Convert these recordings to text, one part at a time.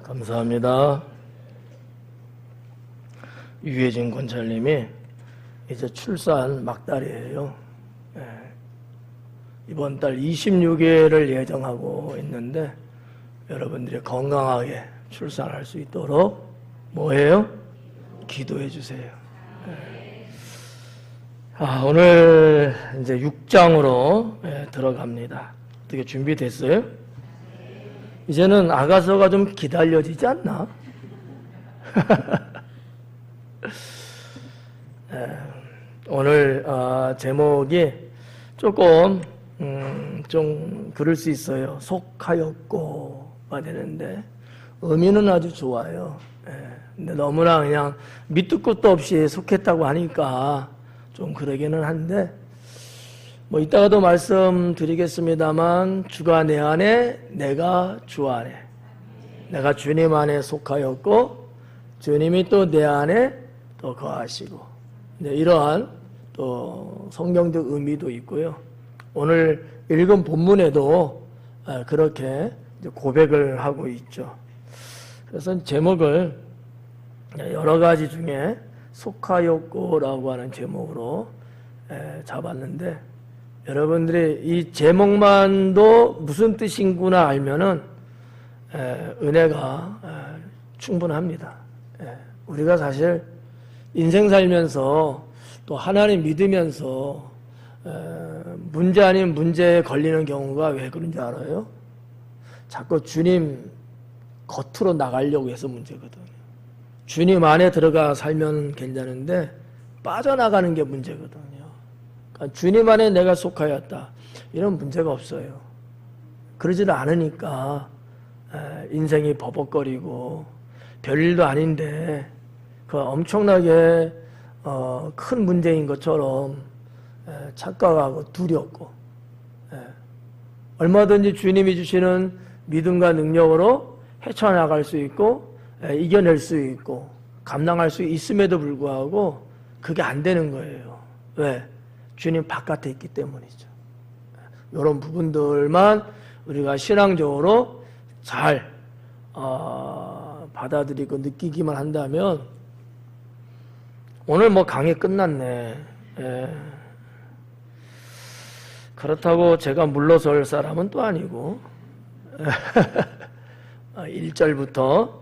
감사합니다. 유해진 권찰님이 이제 출산 막달이에요. 이번 달 26일을 예정하고 있는데 여러분들이 건강하게 출산할 수 있도록 뭐해요? 기도해 주세요. 오늘 이제 6장으로 들어갑니다. 어떻게 준비됐어요? 이제는 아가서가 좀 기다려지지 않나? 오늘 제목이 조금 좀 그럴 수 있어요. 속하였고가 되는데 의미는 아주 좋아요. 근데 너무나 그냥 밑도 끝도 없이 속했다고 하니까 좀 그러기는 한데 뭐 이따가도 말씀드리겠습니다만 주가 내 안에 내가 주 안에 내가 주님 안에 속하였고 주님이 또 내 안에 또 거하시고 이러한 또 성경적 의미도 있고요. 오늘 읽은 본문에도 그렇게 고백을 하고 있죠. 그래서 제목을 여러 가지 중에 속하였고라고 하는 제목으로 잡았는데 여러분들이 이 제목만도 무슨 뜻인구나 알면은 은혜가 충분합니다. 우리가 사실 인생 살면서 또 하나님 믿으면서 문제 아닌 문제에 걸리는 경우가 왜 그런지 알아요? 자꾸 주님 겉으로 나가려고 해서 문제거든요. 주님 안에 들어가 살면 괜찮은데 빠져나가는 게 문제거든요. 그러니까 주님 안에 내가 속하였다 이런 문제가 없어요. 그러지도 않으니까 인생이 버벅거리고 별일도 아닌데 그 엄청나게 큰 문제인 것처럼 착각하고 두렵고 얼마든지 주님이 주시는 믿음과 능력으로 헤쳐나갈 수 있고 이겨낼 수 있고 감당할 수 있음에도 불구하고 그게 안 되는 거예요. 왜? 주님 바깥에 있기 때문이죠. 이런 부분들만 우리가 신앙적으로 잘 받아들이고 느끼기만 한다면 오늘 뭐 강의 끝났네. 그렇다고 제가 물러설 사람은 또 아니고 1절부터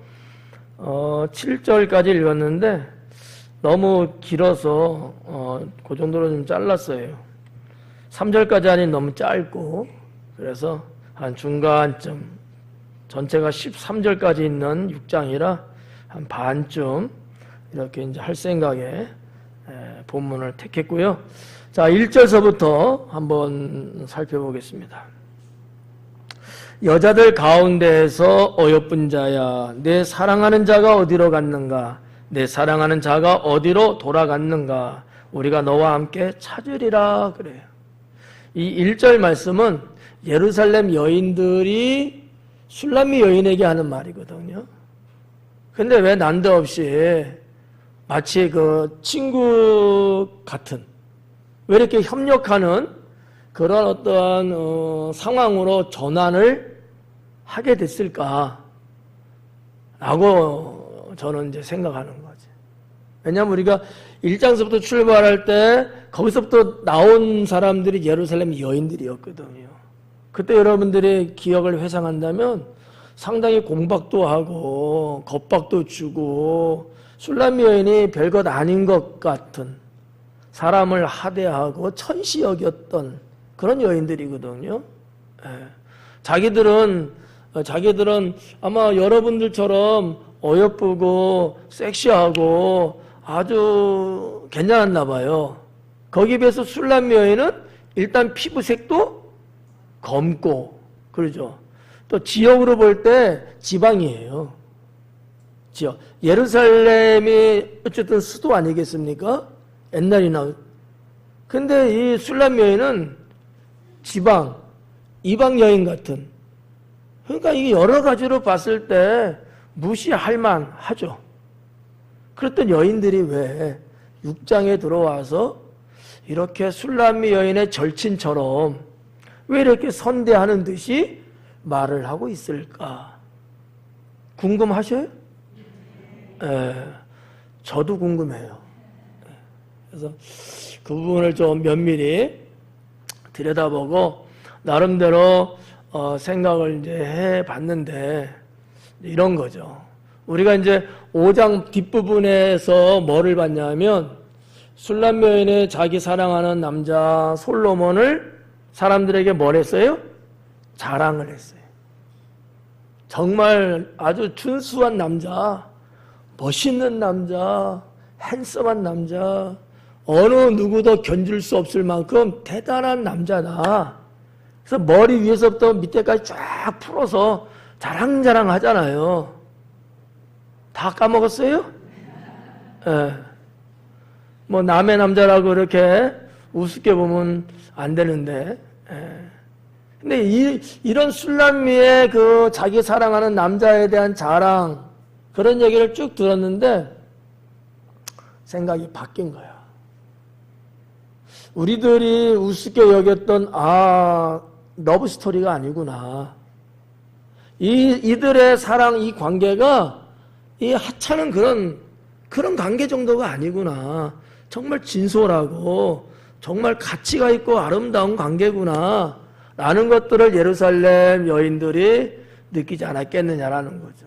7절까지 읽었는데 너무 길어서 그 정도로 좀 잘랐어요. 3절까지 하니 너무 짧고 그래서 한 중간쯤 전체가 13절까지 있는 6장이라 한 반쯤 이렇게 이제 할 생각에 본문을 택했고요. 자, 1절서부터 한번 살펴보겠습니다. 여자들 가운데에서 어여쁜 자야, 내 사랑하는 자가 어디로 갔는가? 내 사랑하는 자가 어디로 돌아갔는가? 우리가 너와 함께 찾으리라 그래요. 이 1절 말씀은 예루살렘 여인들이 술람미 여인에게 하는 말이거든요. 근데 왜 난데없이 마치 그 친구 같은 왜 이렇게 협력하는 그런 어떠한 상황으로 전환을 하게 됐을까? 라고 저는 이제 생각하는 거지. 왜냐하면 우리가 1장서부터 출발할 때 거기서부터 나온 사람들이 예루살렘 여인들이었거든요. 그때 여러분들의 기억을 회상한다면 상당히 공박도 하고 겁박도 주고 술람미 여인이 별것 아닌 것 같은 사람을 하대하고 천시 여겼던 그런 여인들이거든요. 자기들은 아마 여러분들처럼 어여쁘고 섹시하고 아주 괜찮았나 봐요. 거기에 비해서 술람미 여인은 일단 피부색도 검고 그러죠. 또 지역으로 볼 때 지방이에요. 지역. 예루살렘이 어쨌든 수도 아니겠습니까? 옛날이나. 근데 이 술람 여인은 지방, 이방 여인 같은. 그러니까 이게 여러 가지로 봤을 때 무시할 만하죠. 그랬던 여인들이 왜 6장에 들어와서 이렇게 술람미 여인의 절친처럼 왜 이렇게 선대하는 듯이 말을 하고 있을까? 궁금하셔요? 저도 궁금해요. 그래서 그 부분을 좀 면밀히 들여다보고 나름대로 생각을 이제 해봤는데 이런 거죠. 우리가 이제 5장 뒷부분에서 뭐를 봤냐면 술람 여인의 자기 사랑하는 남자 솔로몬을 사람들에게 뭘 했어요? 자랑을 했어요. 정말 아주 준수한 남자, 멋있는 남자, 핸섬한 남자, 어느 누구도 견줄 수 없을 만큼 대단한 남자다. 그래서 머리 위에서부터 밑에까지 쫙 풀어서 자랑자랑 하잖아요. 다 까먹었어요? 예. 뭐 남의 남자라고 이렇게 우습게 보면 안 되는데. 예. 근데 이런 술람미의 그 자기 사랑하는 남자에 대한 자랑, 그런 얘기를 쭉 들었는데 생각이 바뀐 거야. 우리들이 우습게 여겼던 러브 스토리가 아니구나. 이들의 사랑, 이 관계가 이 하찮은 그런 관계 정도가 아니구나. 정말 진솔하고 정말 가치가 있고 아름다운 관계구나. 라는 것들을 예루살렘 여인들이 느끼지 않았겠느냐라는 거죠.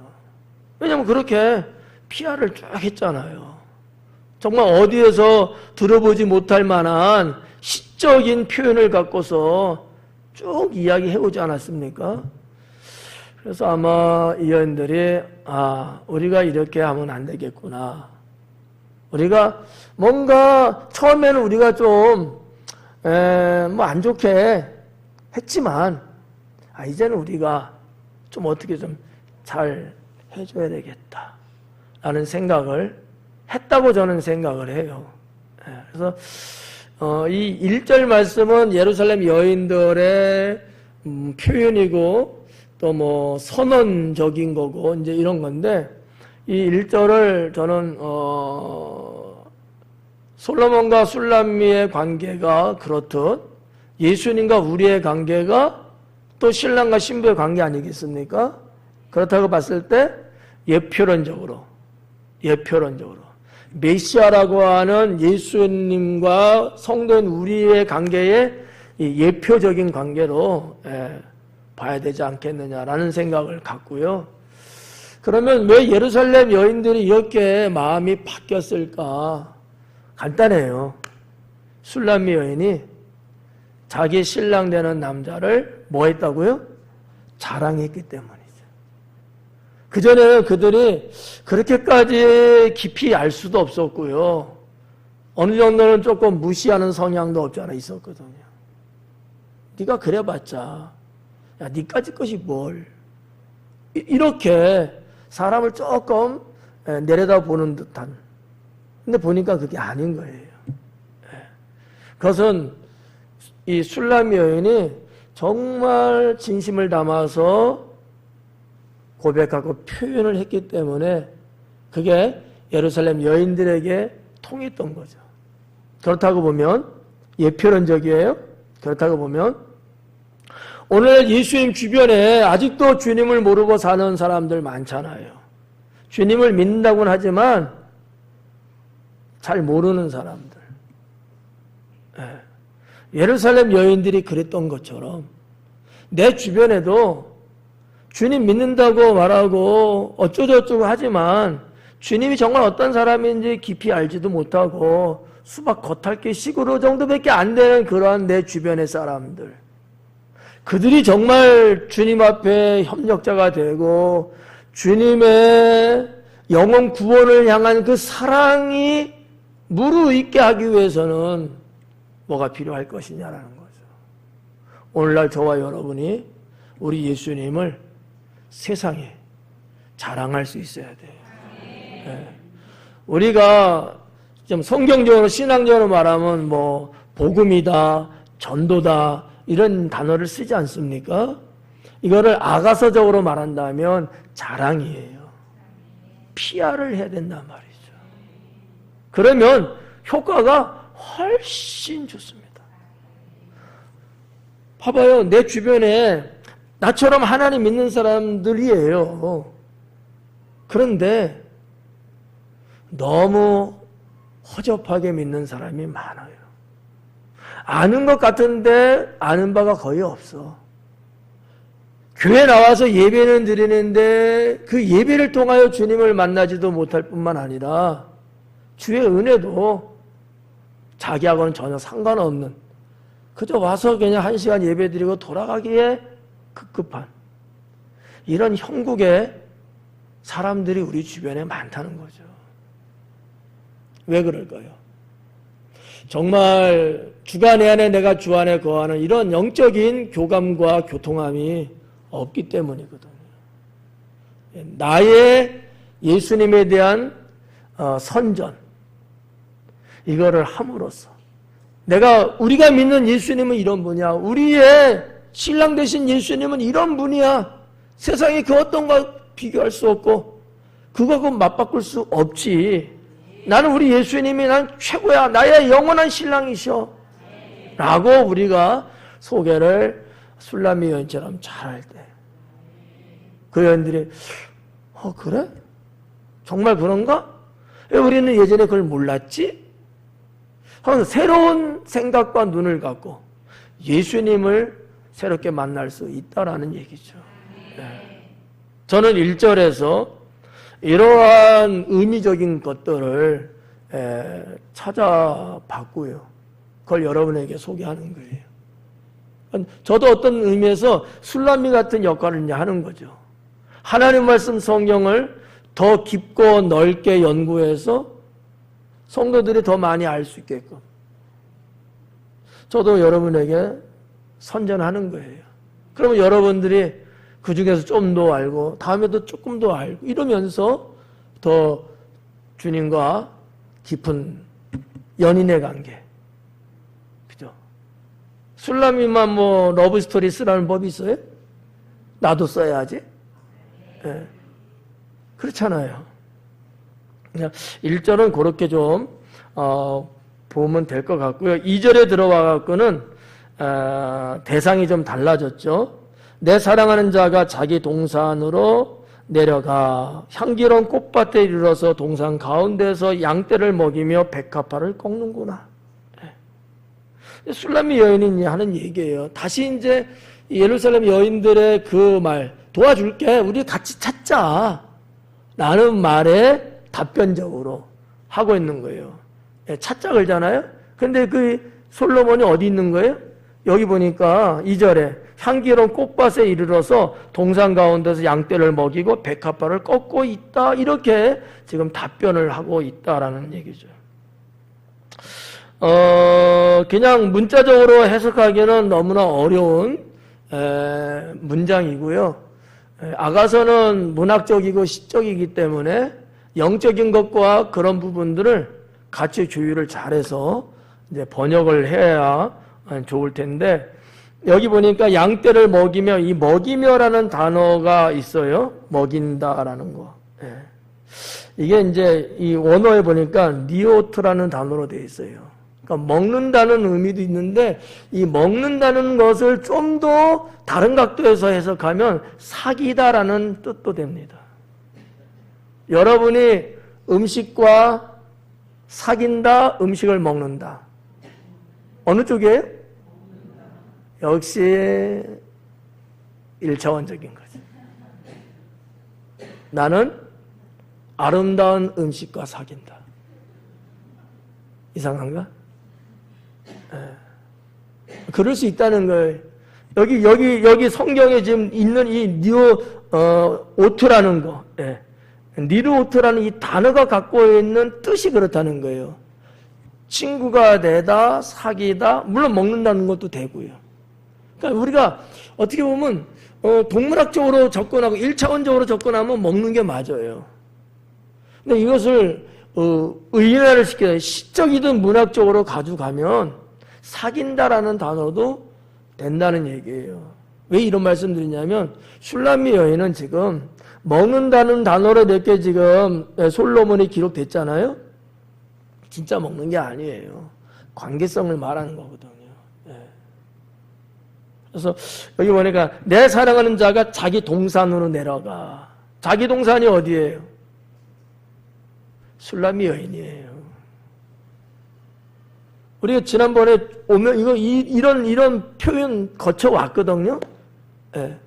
왜냐하면 그렇게 PR을 쭉 했잖아요. 정말 어디에서 들어보지 못할 만한 시적인 표현을 갖고서 쭉 이야기해오지 않았습니까? 그래서 아마 이 여인들이 우리가 이렇게 하면 안 되겠구나. 우리가 뭔가 처음에는 우리가 좀 뭐 안 좋게 했지만 이제는 우리가 좀 어떻게 좀 잘 해줘야 되겠다 라는 생각을 했다고 저는 생각을 해요. 그래서 이 1절 말씀은 예루살렘 여인들의 표현이고 또 뭐 선언적인 거고 이제 이런 건데, 이 1절을 저는 솔로몬과 술람미의 관계가 그렇듯 예수님과 우리의 관계가 또 신랑과 신부의 관계 아니겠습니까? 그렇다고 봤을 때 예표론적으로 메시아라고 하는 예수님과 성도인 우리의 관계의 예표적인 관계로 봐야 되지 않겠느냐라는 생각을 갖고요. 그러면 왜 예루살렘 여인들이 이렇게 마음이 바뀌었을까? 간단해요. 술람미 여인이 자기 신랑 되는 남자를 뭐 했다고요? 자랑했기 때문이죠. 그전에는 그들이 그렇게까지 깊이 알 수도 없었고요. 어느 정도는 조금 무시하는 성향도 없지 않아 있었거든요. 네가 그래봤자 네까지 것이 뭘. 이렇게 사람을 조금 내려다보는 듯한. 근데 보니까 그게 아닌 거예요. 그것은 이 술람미 여인이 정말 진심을 담아서 고백하고 표현을 했기 때문에 그게 예루살렘 여인들에게 통했던 거죠. 그렇다고 보면 예표론적이에요. 그렇다고 보면 오늘 예수님 주변에 아직도 주님을 모르고 사는 사람들 많잖아요. 주님을 믿는다고는 하지만 잘 모르는 사람들. 예루살렘 여인들이 그랬던 것처럼 내 주변에도 주님 믿는다고 말하고 어쩌고저쩌고 하지만 주님이 정말 어떤 사람인지 깊이 알지도 못하고 수박 겉핥기 식으로 정도밖에 안 되는 그러한 내 주변의 사람들, 그들이 정말 주님 앞에 협력자가 되고 주님의 영혼 구원을 향한 그 사랑이 무르익게 하기 위해서는 뭐가 필요할 것이냐라는 거죠. 오늘날 저와 여러분이 우리 예수님을 세상에 자랑할 수 있어야 돼요. 네. 우리가 좀 성경적으로 신앙적으로 말하면 뭐 복음이다, 전도다 이런 단어를 쓰지 않습니까? 이거를 아가서적으로 말한다면 자랑이에요. PR을 해야 된단 말이죠. 그러면 효과가 훨씬 좋습니다. 봐봐요. 내 주변에 나처럼 하나님 믿는 사람들이에요. 그런데 너무 허접하게 믿는 사람이 많아요. 아는 것 같은데 아는 바가 거의 없어. 교회 나와서 예배는 드리는데 그 예배를 통하여 주님을 만나지도 못할 뿐만 아니라 주의 은혜도 자기하고는 전혀 상관없는, 그저 와서 그냥 1시간 예배 드리고 돌아가기에 급급한 이런 형국의 사람들이 우리 주변에 많다는 거죠. 왜 그럴까요? 정말 주가 내 안에 내가 주 안에 거하는 이런 영적인 교감과 교통함이 없기 때문이거든요. 나의 예수님에 대한 선전, 이거를 함으로써 우리가 믿는 예수님은 이런 분이야. 우리의 신랑 되신 예수님은 이런 분이야. 세상에 그 어떤 것 비교할 수 없고 그거 맞바꿀 수 없지. 나는 우리 예수님이 난 최고야. 나의 영원한 신랑이셔. 라고 우리가 소개를 술람미 여인처럼 잘할 때 그 여인들이 그래? 정말 그런가? 왜 우리는 예전에 그걸 몰랐지? 하면 새로운 생각과 눈을 갖고 예수님을 새롭게 만날 수 있다라는 얘기죠. 네. 저는 1절에서 이러한 의미적인 것들을 찾아봤고요. 그걸 여러분에게 소개하는 거예요. 저도 어떤 의미에서 술람미 같은 역할을 하는 거죠. 하나님 말씀 성경을 더 깊고 넓게 연구해서 성도들이 더 많이 알 수 있게끔 저도 여러분에게 선전하는 거예요. 그러면 여러분들이 그 중에서 좀 더 알고 다음에도 조금 더 알고 이러면서 더 주님과 깊은 연인의 관계. 그죠? 술람이만 러브스토리 쓰라는 법이 있어요? 나도 써야지. 네. 그렇잖아요. 1절은 그렇게 좀 보면 될 것 같고요. 2절에 들어와 갖고는 대상이 좀 달라졌죠. 내 사랑하는 자가 자기 동산으로 내려가 향기로운 꽃밭에 이르러서 동산 가운데서 양떼를 먹이며 백합화를 꺾는구나. 술람미 여인이 하는 얘기예요. 다시 이제 예루살렘 여인들의 그 말, 도와줄게. 우리 같이 찾자. 라는 말에 답변적으로 하고 있는 거예요. 찾자 그러잖아요. 근데 그 솔로몬이 어디 있는 거예요? 여기 보니까 2절에 향기로운 꽃밭에 이르러서 동산 가운데서 양떼를 먹이고 백합화를 꺾고 있다. 이렇게 지금 답변을 하고 있다라는 얘기죠. 그냥 문자적으로 해석하기는 너무나 어려운 문장이고요. 아가서는 문학적이고 시적이기 때문에 영적인 것과 그런 부분들을 같이 조율을 잘해서 이제 번역을 해야 좋을 텐데, 여기 보니까 양떼를 먹이며, 이 먹이며라는 단어가 있어요. 먹인다라는 거. 이게 이제 이 원어에 보니까 니오트라는 단어로 되어 있어요. 그러니까 먹는다는 의미도 있는데, 이 먹는다는 것을 좀 더 다른 각도에서 해석하면 사귀다라는 뜻도 됩니다. 여러분이 음식과 사귄다, 음식을 먹는다. 어느 쪽이에요? 역시 1차원적인 거죠. 나는 아름다운 음식과 사귄다. 이상한가? 그럴 수 있다는 거예요. 여기 성경에 지금 있는 이 오트라는 거, 니르오트라는 이 단어가 갖고 있는 뜻이 그렇다는 거예요. 친구가 되다, 사귀다, 물론 먹는다는 것도 되고요. 그러니까 우리가 어떻게 보면 동물학적으로 접근하고 1차원적으로 접근하면 먹는 게 맞아요. 근데 이것을 의인화를 시켜서 시적이든 문학적으로 가져가면 사귄다라는 단어도 된다는 얘기예요. 왜 이런 말씀 드리냐면 술람미 여인은 지금 먹는다는 단어로 이렇게 지금 솔로몬이 기록됐잖아요. 진짜 먹는 게 아니에요. 관계성을 말하는 거거든요. 그래서 여기 보니까 내 사랑하는 자가 자기 동산으로 내려가. 자기 동산이 어디예요? 술람이 여인이에요. 우리가 지난번에 오면 이런 표현 거쳐왔거든요. 예.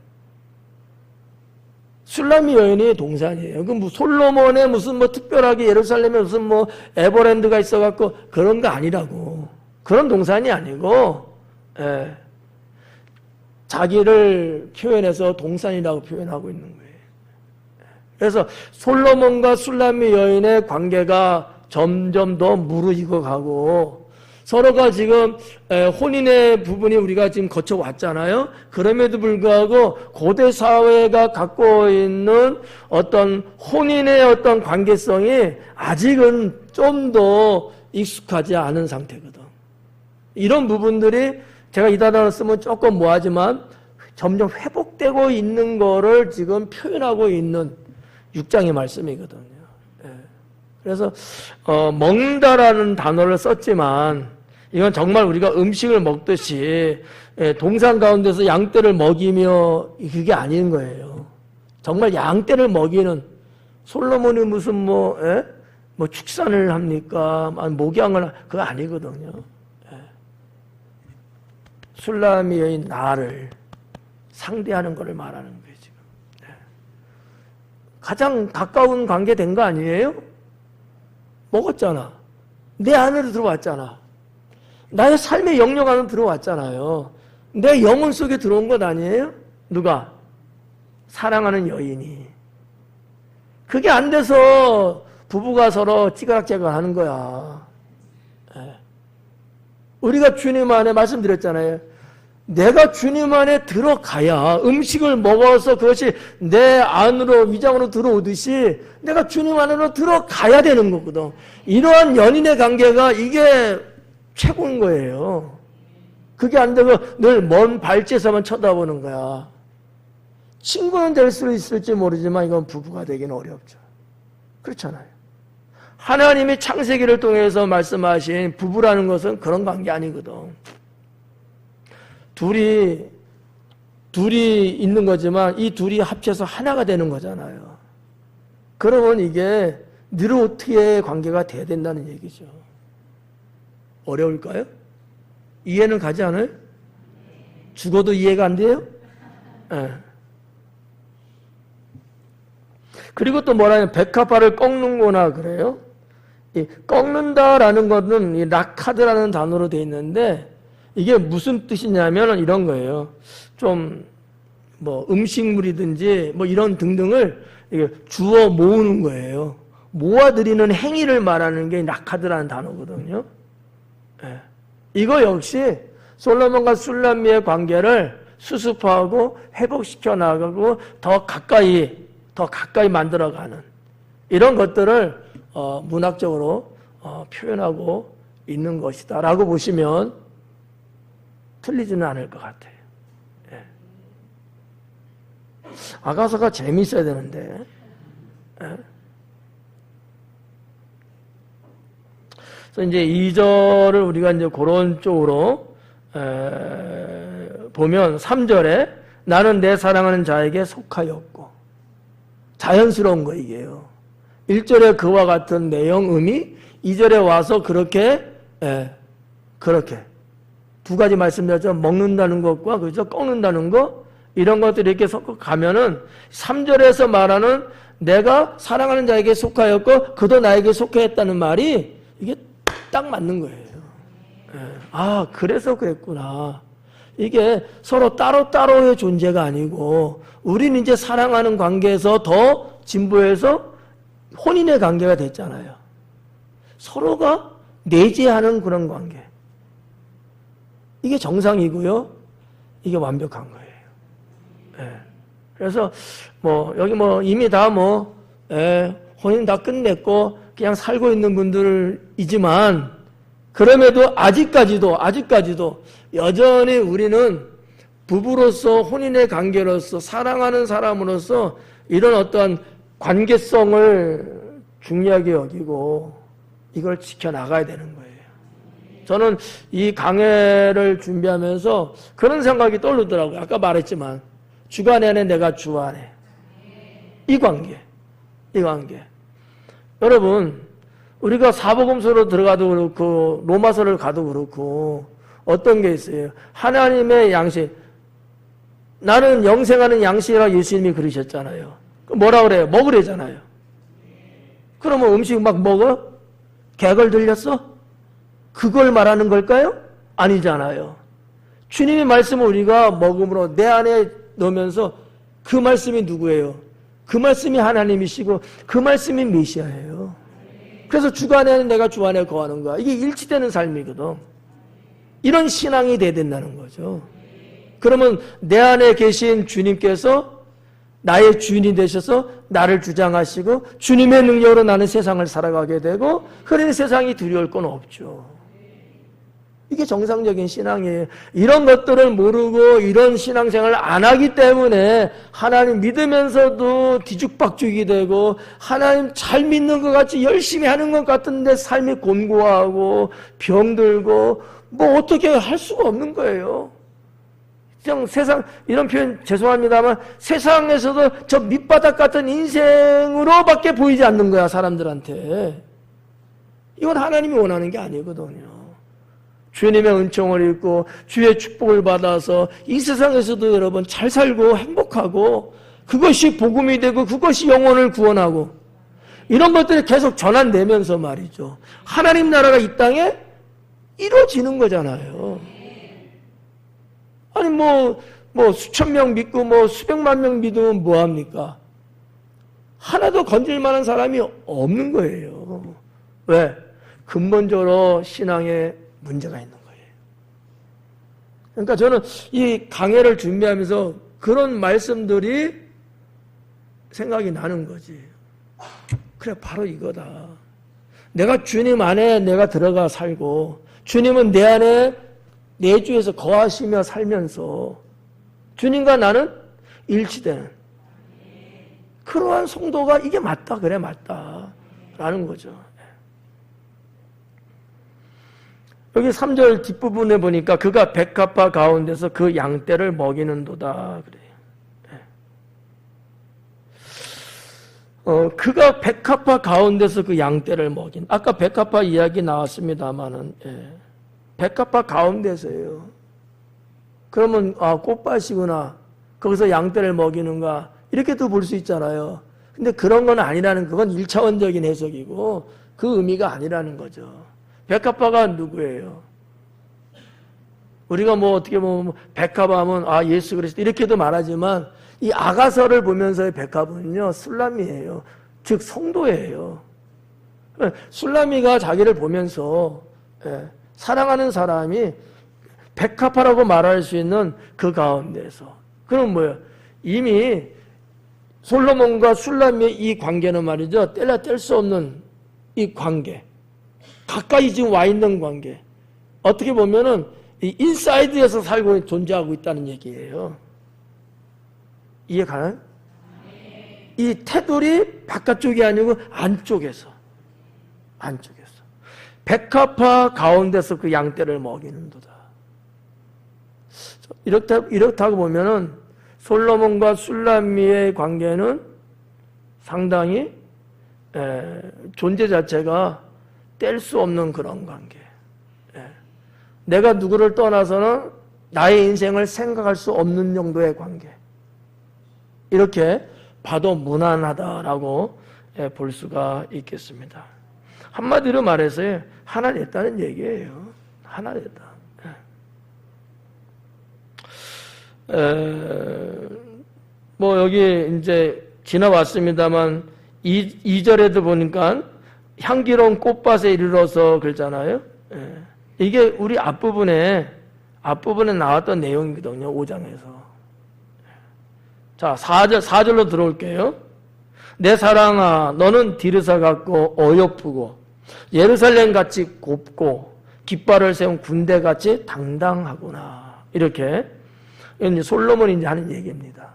술람이 여인이 동산이에요. 그 솔로몬의 무슨 특별하게 예루살렘에 무슨 에버랜드가 있어갖고 그런 거 아니라고. 그런 동산이 아니고, 예. 자기를 표현해서 동산이라고 표현하고 있는 거예요. 그래서 솔로몬과 술람미 여인의 관계가 점점 더 무르익어 가고 서로가 지금 혼인의 부분이 우리가 지금 거쳐왔잖아요. 그럼에도 불구하고 고대 사회가 갖고 있는 어떤 혼인의 어떤 관계성이 아직은 좀 더 익숙하지 않은 상태거든. 이런 부분들이 제가 이 단어를 쓰면 조금 뭐하지만 점점 회복되고 있는 거를 지금 표현하고 있는 6장의 말씀이거든요. 그래서 먹는다라는 단어를 썼지만 이건 정말 우리가 음식을 먹듯이 동산 가운데서 양떼를 먹이며 그게 아닌 거예요. 정말 양떼를 먹이는 솔로몬이 무슨 축산을 합니까? 목양을 그거 아니거든요. 술람이 여인 나를 상대하는 것을 말하는 거예요, 지금. 가장 가까운 관계 된 거 아니에요? 먹었잖아. 내 안으로 들어왔잖아. 나의 삶의 영역 안으로 들어왔잖아요. 내 영혼 속에 들어온 것 아니에요? 누가? 사랑하는 여인이. 그게 안 돼서 부부가 서로 찌그락찌그락 하는 거야. 우리가 주님 안에 말씀드렸잖아요. 내가 주님 안에 들어가야 음식을 먹어서 그것이 내 안으로 위장으로 들어오듯이 내가 주님 안으로 들어가야 되는 거거든. 이러한 연인의 관계가 이게 최고인 거예요. 그게 안 되고 늘 먼 발치에서만 쳐다보는 거야. 친구는 될 수 있을지 모르지만 이건 부부가 되기는 어렵죠. 그렇잖아요. 하나님이 창세기를 통해서 말씀하신 부부라는 것은 그런 관계 아니거든. 둘이 있는 거지만 이 둘이 합쳐서 하나가 되는 거잖아요. 그러면 이게 느로트의 관계가 돼야 된다는 얘기죠. 어려울까요? 이해는 가지 않아요? 죽어도 이해가 안 돼요? 네. 그리고 또 뭐라냐면 백합화를 꺾는구나 그래요. 이 꺾는다라는 것은 이 라카드라는 단어로 되어 있는데 이게 무슨 뜻이냐면 이런 거예요. 좀 음식물이든지 이런 등등을 주워 모으는 거예요. 모아들이는 행위를 말하는 게 라카드라는 단어거든요. 네. 이거 역시 솔로몬과 술람미의 관계를 수습하고 회복시켜 나가고 더 가까이 만들어가는 이런 것들을 문학적으로 표현하고 있는 것이다라고 보시면 틀리지는 않을 것 같아요. 예. 아가서가 재미있어야 되는데. 예. 그래서 이제 2절을 우리가 이제 그런 쪽으로 보면 3절에 나는 내 사랑하는 자에게 속하였고 자연스러운 거 이게요. 1절에 그와 같은 내용 의미 2절에 와서 그렇게 두 가지 말씀드렸죠. 먹는다는 것과 그죠? 꺾는다는 것 이런 것들이 이렇게 섞어 가면은 3절에서 말하는 내가 사랑하는 자에게 속하였고 그도 나에게 속했다는 말이 이게 딱 맞는 거예요. 아 그래서 그랬구나. 이게 서로 따로따로의 존재가 아니고 우리는 이제 사랑하는 관계에서 더 진보해서 혼인의 관계가 됐잖아요. 서로가 내재하는 그런 관계. 이게 정상이고요. 이게 완벽한 거예요. 예. 그래서 여기 이미 다 혼인 다 끝냈고 그냥 살고 있는 분들이지만 그럼에도 아직까지도 여전히 우리는 부부로서 혼인의 관계로서 사랑하는 사람으로서 이런 어떤 관계성을 중요하게 여기고 이걸 지켜나가야 되는 거예요. 저는 이 강해를 준비하면서 그런 생각이 떠오르더라고요. 아까 말했지만 주간 안에 내가 주 안에 이 관계 여러분 우리가 사복음서로 들어가도 그렇고 로마서를 가도 그렇고 어떤 게 있어요? 하나님의 양식. 나는 영생하는 양식이라고 예수님이 그러셨잖아요. 뭐라 그래요? 먹으래잖아요. 그러면 음식 막 먹어? 객을 들렸어? 그걸 말하는 걸까요? 아니잖아요. 주님의 말씀을 우리가 먹음으로 내 안에 넣으면서 그 말씀이 누구예요? 그 말씀이 하나님이시고 그 말씀이 메시아예요. 그래서 주가 안에는 내가 주 안에 거하는 거야. 이게 일치되는 삶이거든. 이런 신앙이 돼야 된다는 거죠. 그러면 내 안에 계신 주님께서 나의 주인이 되셔서 나를 주장하시고 주님의 능력으로 나는 세상을 살아가게 되고 흐린 세상이 두려울 건 없죠. 이게 정상적인 신앙이에요. 이런 것들을 모르고 이런 신앙생활을 안 하기 때문에 하나님 믿으면서도 뒤죽박죽이 되고 하나님 잘 믿는 것 같이 열심히 하는 것 같은데 삶이 곤고하고 병들고 뭐 어떻게 할 수가 없는 거예요. 그냥 세상, 이런 표현 죄송합니다만 세상에서도 저 밑바닥 같은 인생으로밖에 보이지 않는 거야, 사람들한테. 이건 하나님이 원하는 게 아니거든요. 주님의 은총을 입고 주의 축복을 받아서 이 세상에서도 여러분 잘 살고 행복하고 그것이 복음이 되고 그것이 영혼을 구원하고 이런 것들이 계속 전환되면서 말이죠. 하나님 나라가 이 땅에 이루어지는 거잖아요. 아니 뭐 수천 명 믿고 뭐 수백만 명 믿으면 뭐합니까? 하나도 건질 만한 사람이 없는 거예요. 왜? 근본적으로 신앙에 문제가 있는 거예요. 그러니까 저는 이 강해를 준비하면서 그런 말씀들이 생각이 나는 거지. 그래, 바로 이거다. 내가 주님 안에 내가 들어가 살고 주님은 내 안에 내 주에서 거하시며 살면서 주님과 나는 일치되는 그러한 성도가 이게 맞다, 그래 맞다 라는 거죠. 여기 3절 뒷부분에 보니까 그가 백합화 가운데서 그 양떼를 먹이는도다 그래요. 그가 백합화 가운데서 그 양떼를 먹인. 아까 백합화 이야기 나왔습니다만은 백합화 가운데서예요. 그러면 꽃밭이구나. 거기서 양떼를 먹이는가 이렇게도 볼 수 있잖아요. 근데 그런 건 아니라는 그건 1차원적인 해석이고 그 의미가 아니라는 거죠. 백합화가 누구예요? 우리가 뭐 어떻게 보면 백합하면 예수 그리스도 이렇게도 말하지만 이 아가서를 보면서의 백합은요 술람이에요. 즉 성도예요. 술람이가 자기를 보면서 사랑하는 사람이 백합화라고 말할 수 있는 그 가운데서 그럼 뭐예요? 이미 솔로몬과 술람의 이 관계는 말이죠. 뗄라 뗄 수 없는 이 관계. 가까이 지금 와 있는 관계. 어떻게 보면은 이 인사이드에서 살고 존재하고 있다는 얘기예요. 이해 가나요? 이 테두리 바깥쪽이 아니고 안쪽에서. 백합화 가운데서 그 양떼를 먹이는도다. 이렇다고 보면은 솔로몬과 술람미의 관계는 상당히 존재 자체가 뗄 수 없는 그런 관계. 내가 누구를 떠나서는 나의 인생을 생각할 수 없는 정도의 관계. 이렇게 봐도 무난하다라고 볼 수가 있겠습니다. 한마디로 말해서 하나 됐다는 얘기예요. 하나 됐다. 뭐 여기 이제 지나왔습니다만 2절에도 보니까 향기로운 꽃밭에 이르러서 그러잖아요. 이게 우리 앞부분에 나왔던 내용이거든요. 5장에서. 자, 4절로 들어올게요. 내 사랑아, 너는 디르사 같고 어여쁘고 예루살렘같이 곱고 깃발을 세운 군대같이 당당하구나. 이렇게 이제 솔로몬이 이제 하는 얘기입니다.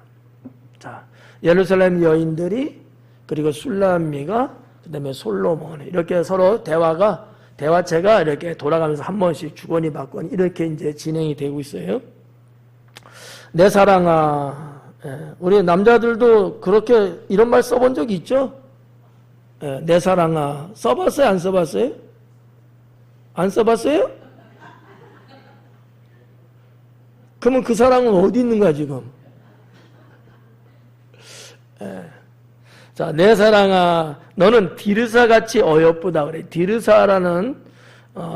자, 예루살렘 여인들이 그리고 술람미가 그다음에 솔로몬 이렇게 서로 대화체가 이렇게 돌아가면서 한 번씩 주거니 받거니 이렇게 이제 진행이 되고 있어요. 내 사랑아, 우리 남자들도 그렇게 이런 말 써본 적 있죠? 내 사랑아. 써봤어요? 안 써봤어요? 안 써봤어요? 그러면 그 사랑은 어디 있는 거야, 지금? 자, 내 사랑아, 너는 디르사같이 어여쁘다 그래. 디르사라는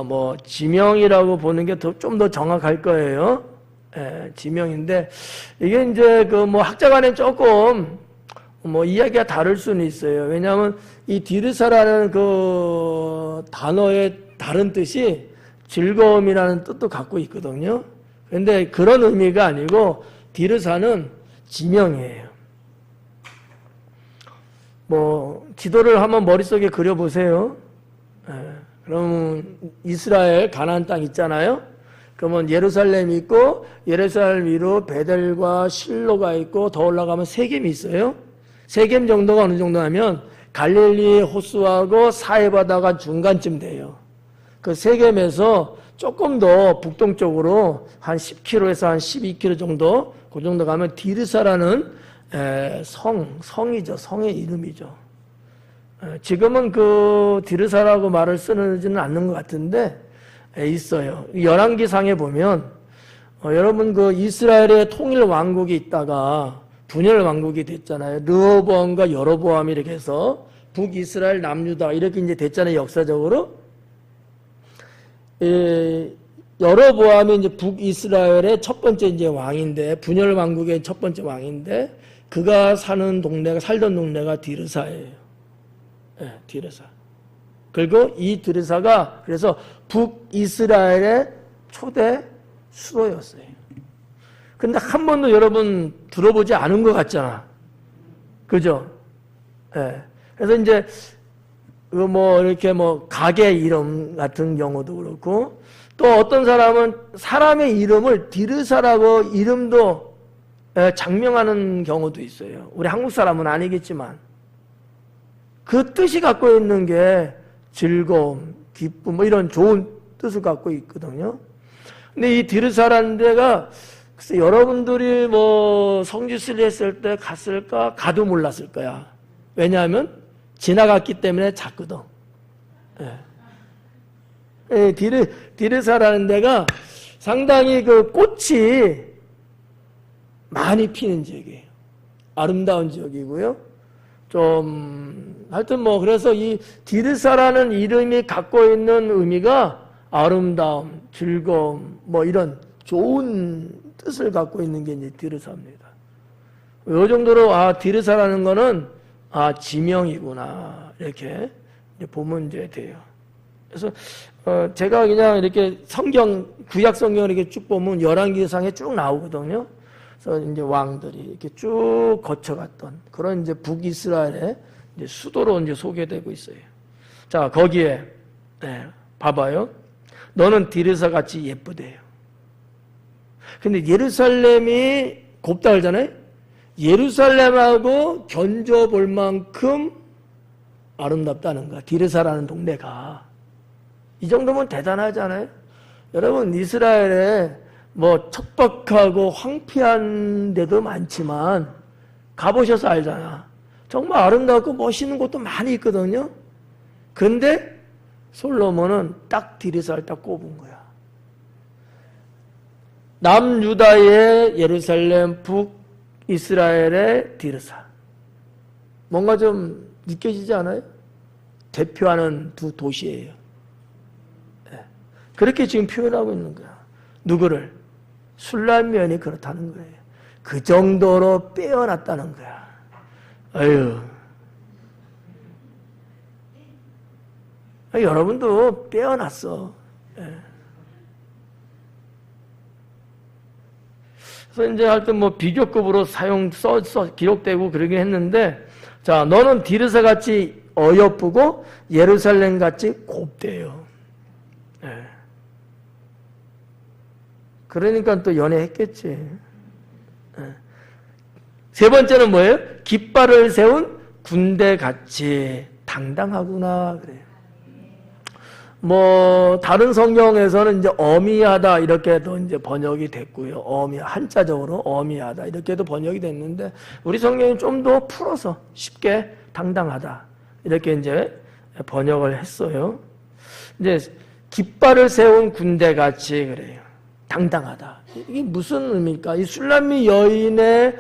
뭐 지명이라고 보는 게 좀 더 정확할 거예요. 지명인데 이게 이제 그 뭐 학자간에 조금 뭐 이야기가 다를 수는 있어요. 왜냐하면 이 디르사라는 그 단어의 다른 뜻이 즐거움이라는 뜻도 갖고 있거든요. 그런데 그런 의미가 아니고 디르사는 지명이에요. 뭐 지도를 한번 머릿속에 그려보세요. 그럼 이스라엘 가나안 땅 있잖아요. 그러면 예루살렘이 있고 예루살렘 위로 베델과 실로가 있고 더 올라가면 세겜이 있어요. 세겜 정도가 어느 정도 하면 갈릴리 호수하고 사해바다가 중간쯤 돼요. 그 세겜에서 조금 더 북동쪽으로 한 10km에서 한 12km 정도 그 정도 가면 디르사라는 성이죠. 성의 이름이죠. 지금은 그 디르사라고 말을 쓰지는 않는 것 같은데 있어요. 열왕기상에 보면 여러분 그 이스라엘의 통일 왕국이 있다가 분열 왕국이 됐잖아요. 르호보암과 여로보암이 이렇게 해서 북이스라엘 남유다 이렇게 이제 됐잖아요. 역사적으로. 여로보암이 이제 북이스라엘의 첫 번째 이제 왕인데 분열 왕국의 첫 번째 왕인데 그가 살던 동네가 디르사예요. 디르사. 그리고 이 디르사가 그래서 북이스라엘의 초대 수도였어요. 근데 한 번도 여러분 들어보지 않은 것 같잖아. 그죠? 그래서 이제 뭐 이렇게 뭐 가게 이름 같은 경우도 그렇고 또 어떤 사람은 사람의 이름을 디르사라고 이름도 장명하는 경우도 있어요. 우리 한국 사람은 아니겠지만 그 뜻이 갖고 있는 게 즐거움, 기쁨 뭐 이런 좋은 뜻을 갖고 있거든요. 근데 이 디르사라는 데가 글쎄 여러분들이 뭐 성지순례 했을 때 갔을까? 가도 몰랐을 거야. 왜냐하면 지나갔기 때문에 작거든. 디르사라는 데가 상당히 그 꽃이 많이 피는 지역이에요. 아름다운 지역이고요. 좀 하여튼 뭐 그래서 이 디르사라는 이름이 갖고 있는 의미가 아름다움, 즐거움 뭐 이런 좋은 뜻을 갖고 있는 게 이제 디르사입니다. 이 정도로 디르사라는 거는 지명이구나 이렇게 보면 이제 돼요. 그래서 제가 그냥 이렇게 구약 성경을 이렇게 쭉 보면 열왕기상에 쭉 나오거든요. 그래서 이제 왕들이 이렇게 쭉 거쳐갔던 그런 이제 북이스라엘의 이제 수도로 이제 소개되고 있어요. 자, 거기에, 봐봐요. 너는 디르사 같이 예쁘대요. 근데 예루살렘이 곱다 그러잖아요? 예루살렘하고 견져볼 만큼 아름답다는 거야. 디르사라는 동네가. 이 정도면 대단하잖아요? 여러분, 이스라엘에 뭐 척박하고 황폐한 데도 많지만 가보셔서 알잖아. 정말 아름답고 멋있는 곳도 많이 있거든요. 근데 솔로몬은 딱 디르사를 딱 꼽은 거야. 남유다의 예루살렘, 북이스라엘의 디르사. 뭔가 좀 느껴지지 않아요? 대표하는 두 도시예요. 그렇게 지금 표현하고 있는 거야. 누구를? 술람면이 그렇다는 거예요. 그 정도로 빼어났다는 거야. 아유. 여러분도 빼어났어. 그래서 이제 하여튼 뭐 비교급으로 기록되고 그러긴 했는데, 자, 너는 디르사 같이 어여쁘고 예루살렘 같이 곱대요. 그러니까 또 연애했겠지. 세 번째는 뭐예요? 깃발을 세운 군대같이 당당하구나 그래요. 뭐 다른 성경에서는 이제 어미하다 이렇게도 이제 번역이 됐고요. 한자적으로 어미하다 이렇게도 번역이 됐는데 우리 성경이 좀 더 풀어서 쉽게 당당하다. 이렇게 이제 번역을 했어요. 이제 깃발을 세운 군대같이 그래요. 당당하다. 이게 무슨 의미입니까? 이 술람미 여인의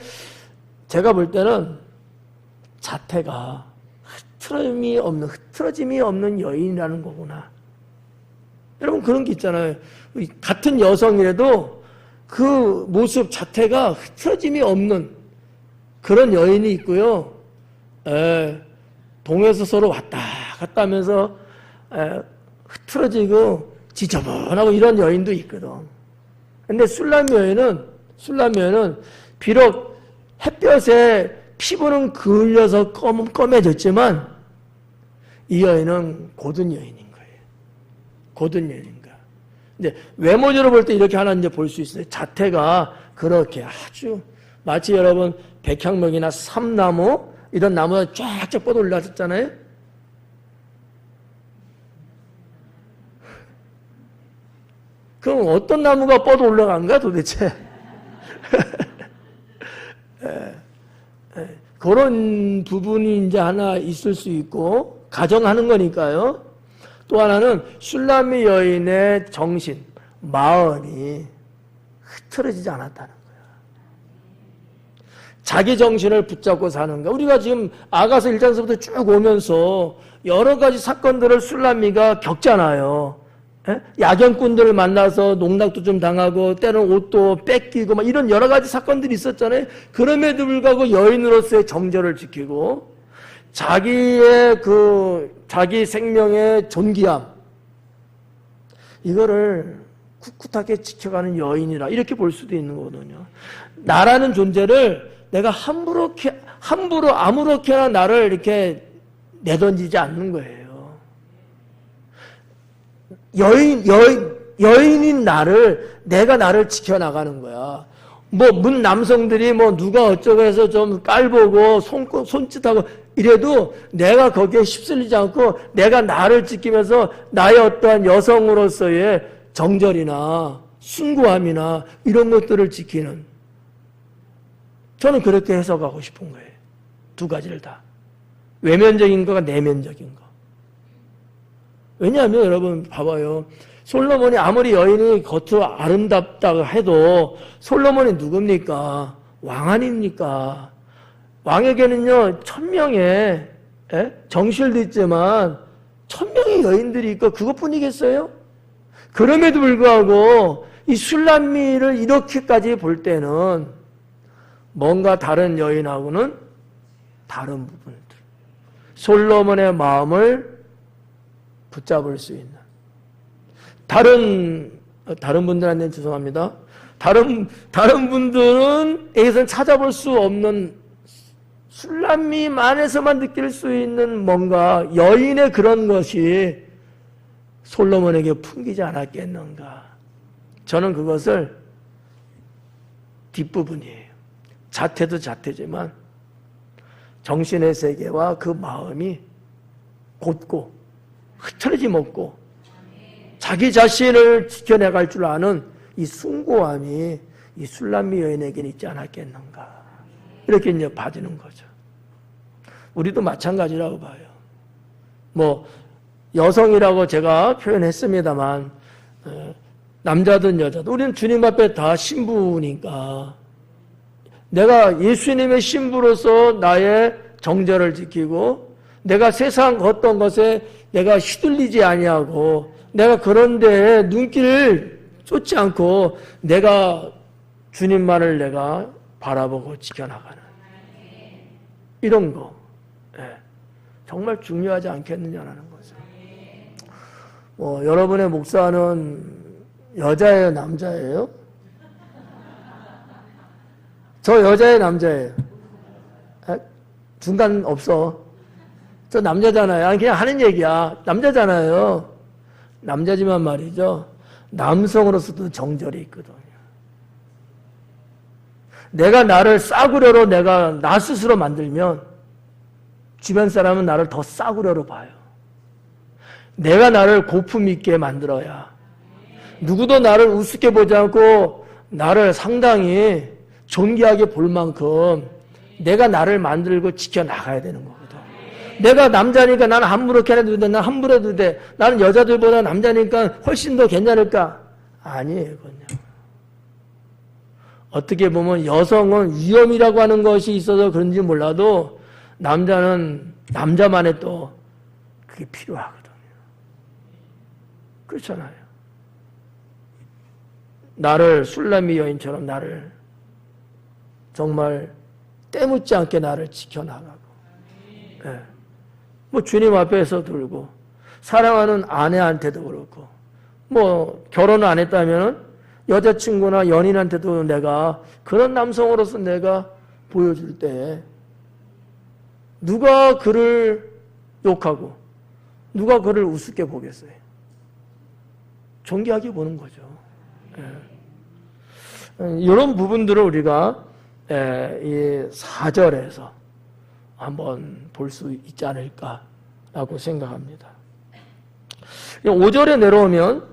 제가 볼 때는 자태가 흐트러짐이 없는 여인이라는 거구나. 여러분 그런 게 있잖아요. 같은 여성이라도 그 모습 자태가 흐트러짐이 없는 그런 여인이 있고요. 동에서 서로 왔다 갔다 하면서 흐트러지고 지저분하고 이런 여인도 있거든. 근데 술람미 여인은 비록 햇볕에 피부는 그을려서 검해졌지만 이 여인은 고든 여인인 거예요. 고든 여인인 거야. 근데 외모적으로 볼 때 이렇게 하나 이제 볼 수 있어요. 자태가 그렇게 아주 마치 여러분 백향목이나 삼나무 이런 나무가 쫙쫙 뻗어 올라왔잖아요. 그럼 어떤 나무가 뻗어 올라간가 도대체? 그런 부분이 이제 하나 있을 수 있고 가정하는 거니까요. 또 하나는 술람미 여인의 정신, 마음이 흐트러지지 않았다는 거야. 자기 정신을 붙잡고 사는 거야. 우리가 지금 아가서 1장서부터 쭉 오면서 여러 가지 사건들을 술람미가 겪잖아요. 야견꾼들을 만나서 농락도 좀 당하고 때로는 옷도 뺏기고 막 이런 여러 가지 사건들이 있었잖아요. 그럼에도 불구하고 여인으로서의 정절을 지키고 자기 생명의 존귀함 이거를 꿋꿋하게 지켜가는 여인이라 이렇게 볼 수도 있는 거거든요. 나라는 존재를 내가 함부로 아무렇게나 나를 이렇게 내던지지 않는 거예요. 여인인 내가 나를 지켜나가는 거야. 문 남성들이 누가 어쩌고 해서 좀 깔보고 손짓하고 이래도 내가 거기에 휩쓸리지 않고 내가 나를 지키면서 나의 어떠한 여성으로서의 정절이나 숭고함이나 이런 것들을 지키는 저는 그렇게 해석하고 싶은 거예요. 두 가지를 다. 외면적인 거가 내면적인 거. 왜냐하면 여러분 봐봐요. 솔로몬이 아무리 여인이 겉으로 아름답다고 해도 솔로몬이 누굽니까? 왕 아닙니까? 왕에게는요 1000명의 정실도 있지만 1000명의 여인들이 있고 그것뿐이겠어요? 그럼에도 불구하고 이 술람미를 이렇게까지 볼 때는 뭔가 다른 여인하고는 다른 부분들 솔로몬의 마음을 붙잡을 수 있는 다른 분들한테는 죄송합니다. 다른 분들은 여기서는 찾아볼 수 없는 술람미만에서만 느낄 수 있는 뭔가 여인의 그런 것이 솔로몬에게 풍기지 않았겠는가. 저는 그것을 뒷부분이에요. 자태도 자태지만 정신의 세계와 그 마음이 곧고 흐트러짐 없고 자기 자신을 지켜내갈 줄 아는 이 숭고함이 이 술람미 여인에게는 있지 않았겠는가. 이렇게 이제 봐지는 거죠. 우리도 마찬가지라고 봐요. 여성이라고 제가 표현했습니다만 남자든 여자든 우리는 주님 앞에 다 신부니까 내가 예수님의 신부로서 나의 정절을 지키고 내가 세상 어떤 것에 내가 휘둘리지 아니하고 내가 그런 데에 눈길을 쏟지 않고 내가 주님만을 내가 바라보고 지켜나가는 이런 거 정말 중요하지 않겠느냐라는 거죠. 여러분의 목사는 여자예요, 남자예요? 저 여자예요, 남자예요? 중간 없어. 저 남자잖아요. 아니, 그냥 하는 얘기야. 남자잖아요. 남자지만 말이죠. 남성으로서도 정절이 있거든요. 내가 나를 싸구려로 내가 나 스스로 만들면 주변 사람은 나를 더 싸구려로 봐요. 내가 나를 고품 있게 만들어야 누구도 나를 우습게 보지 않고 나를 상당히 존귀하게 볼 만큼 내가 나를 만들고 지켜나가야 되는 거거든. 내가 남자니까 나는 함부로 해도 돼. 난 함부로 해도 돼. 나는 여자들보다 남자니까 훨씬 더 괜찮을까? 아니에요, 그건요. 어떻게 보면 여성은 위험이라고 하는 것이 있어서 그런지 몰라도 남자는 남자만의 또 그게 필요하거든요. 그렇잖아요. 나를 술람미 여인처럼 나를 정말 때묻지 않게 나를 지켜나가고, 예. 뭐 주님 앞에서 들고 사랑하는 아내한테도 그렇고, 뭐 결혼을 안 했다면 여자친구나 연인한테도 내가 그런 남성으로서 내가 보여줄 때 누가 그를 욕하고 누가 그를 우습게 보겠어요? 존귀하게 보는 거죠. 이런 부분들을 우리가 이 4절에서 한번 볼 수 있지 않을까라고 생각합니다. 5절에 내려오면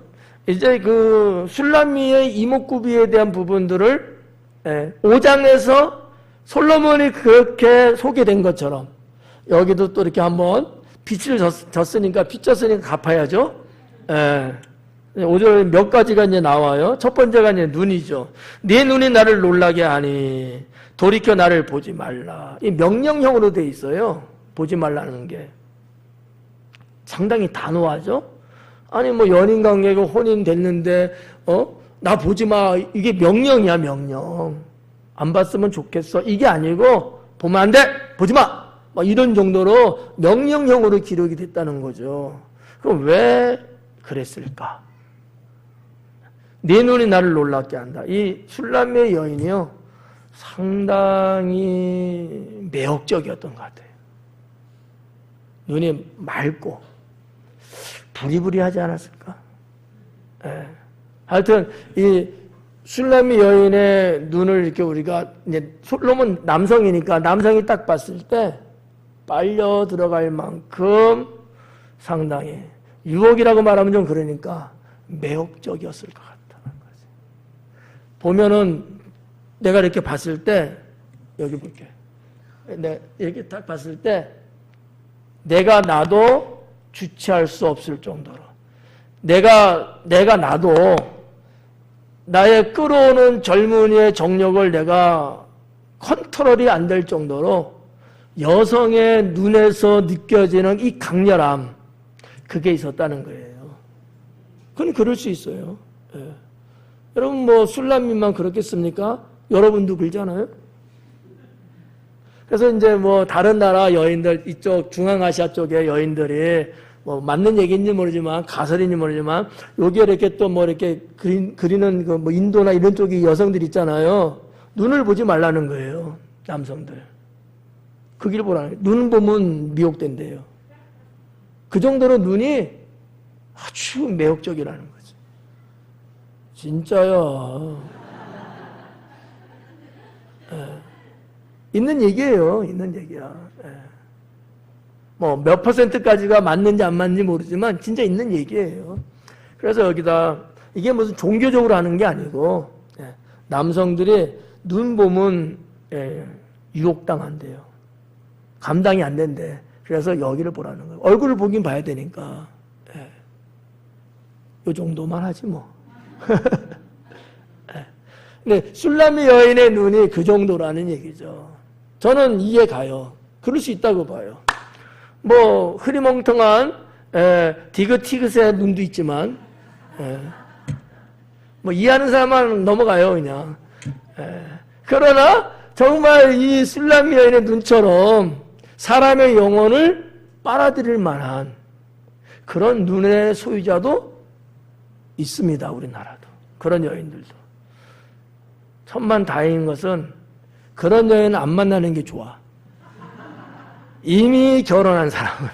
이제 그 술람미의 이목구비에 대한 부분들을 5장에서 솔로몬이 그렇게 소개된 것처럼 여기도 또 이렇게 한번 빚을 졌으니까 갚아야죠. 5절에 몇 가지가 이제 나와요. 첫 번째가 이제 눈이죠. 네 눈이 나를 놀라게 하니 돌이켜 나를 보지 말라. 이 명령형으로 돼 있어요. 보지 말라는 게 상당히 단호하죠. 아니 뭐 연인 관계가 혼인 됐는데 나 보지 마. 이게 명령이야, 명령. 안 봤으면 좋겠어. 이게 아니고 보면 안 돼. 보지 마. 막 이런 정도로 명령형으로 기록이 됐다는 거죠. 그럼 왜 그랬을까? 네 눈이 나를 놀랍게 한다. 이 술람미의 여인이요 상당히 매혹적이었던 것 같아요. 눈이 맑고 부리부리하지 않았을까? 하여튼 이 술람미 여인의 눈을 이렇게 우리가 이제 솔로몬 남성이니까 남성이 딱 봤을 때 빨려 들어갈 만큼 상당히 유혹이라고 말하면 좀 그러니까 매혹적이었을 것 같다는 거지. 보면은 내가 이렇게 봤을 때 여기 볼게. 이렇게 딱 봤을 때 내가 나도 주체할 수 없을 정도로 내가 나도 나의 끌어오는 젊은이의 정력을 내가 컨트롤이 안 될 정도로 여성의 눈에서 느껴지는 이 강렬함 그게 있었다는 거예요. 그건 그럴 수 있어요. 여러분 뭐 술람미만 그렇겠습니까? 여러분도 그러잖아요. 그래서 이제 뭐 다른 나라 여인들 이쪽 중앙아시아 쪽의 여인들이 뭐 맞는 얘기인지 모르지만 가설인지 모르지만 여기에 이렇게 또 뭐 이렇게 그리는 그 뭐 인도나 이런 쪽의 여성들 있잖아요. 눈을 보지 말라는 거예요. 남성들. 그 길 보라는 거예요. 눈 보면 미혹된대요. 그 정도로 눈이 아주 매혹적이라는 거지. 진짜요. 있는 얘기예요. 있는 얘기야. 뭐 몇 %까지가 맞는지 안 맞는지 모르지만 진짜 있는 얘기예요. 그래서 여기다 이게 무슨 종교적으로 하는 게 아니고 남성들이 눈 보면 유혹당한대요. 감당이 안 된대. 그래서 여기를 보라는 거예요. 얼굴을 보긴 봐야 되니까. 요 정도만 하지 뭐. 근데 술람미 여인의 눈이 그 정도라는 얘기죠. 저는 이해 가요. 그럴 수 있다고 봐요. 뭐 흐리멍텅한 디귿티귿의 눈도 있지만 뭐 이해하는 사람만 넘어가요 그냥. 그러나 정말 이 술람미 여인의 눈처럼 사람의 영혼을 빨아들일 만한 그런 눈의 소유자도 있습니다. 우리나라도. 그런 여인들도. 천만다행인 것은 그런 여인 안 만나는 게 좋아. 이미 결혼한 사람은.